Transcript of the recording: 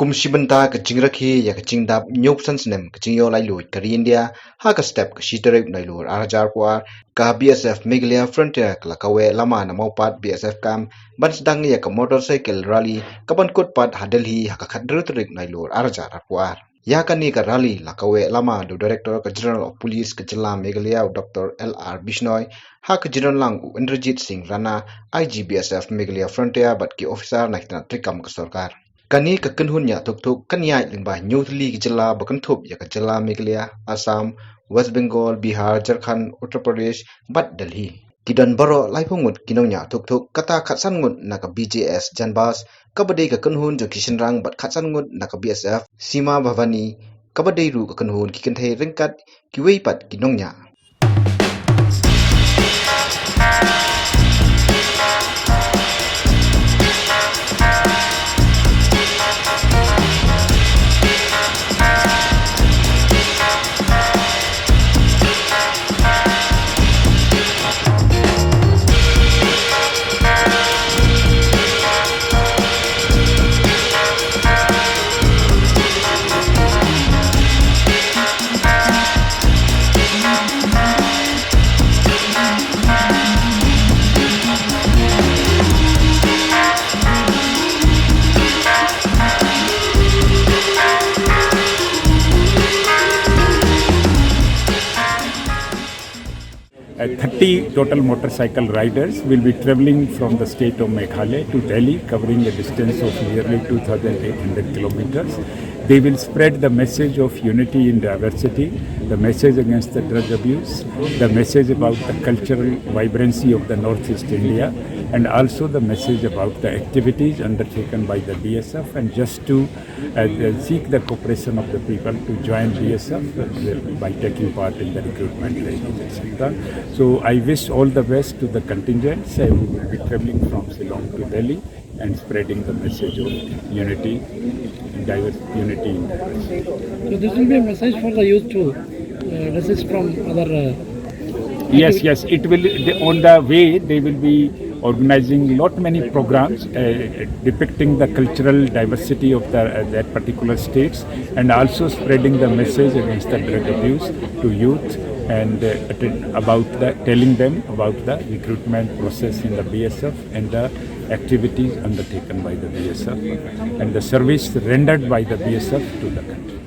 kum shibanta ka chingrakhi ya ka chingdap nyop sansnem ka chingyo lai lui ka India ha ka step ka shitarep nai lur arajar kwar ka BSF Meghalaya Frontier la kawe lama na maupat BSF kam bansdang ya ka motorcycle rally ka ban kut pat hadelhi ha ka khadrutrik nai lur arajar kwar ya ka ni ka rally la kawe lama do director ka general of police ka jilla Meghalaya Dr. LR Bishnoi ha ka general lang Indrajit Singh Rana IGBSF Meghalaya Frontier bat ki officer na kitna trikam ka sarkar kani ka kanhun ya tuk kanyai lingba nyuthli ki jilla bakan thup ya ka jilla Meghalaya Assam West Bengal Bihar Jharkhand Uttar Pradesh bat Delhi kidan baro laipungut kinongnya tuk kata khatsan ngut na ka BJS Janbas kabadai ka kanhun jo kishinrang bat khatsan ngut na ka BSF Sima Bhavani kabadai ru ka kanhun ki kanthai ringkat ki weipat kinongnya Uh, 30 total motorcycle riders will be travelling from the state of Meghalaya to Delhi, covering a distance of nearly 2,800 kilometers. They will spread the message of unity in diversity, the message against the drug abuse, the message about the cultural vibrancy of the Northeast India, and also the message about the activities undertaken by the BSF, and just to seek the cooperation of the people to join BSF by taking part in the recruitment rallies, etc. So I wish all the best to the contingents who will be travelling from Shillong to Delhi and spreading the message of unity in diversity. So this will be a message for the youth too. Message from other. Yes. It will. On the way, they will be organizing many programs depicting the cultural diversity of that particular states, and also spreading the message against the drug abuse to youth, and telling them about the recruitment process in the BSF and the activities undertaken by the BSF and the service rendered by the BSF to the country.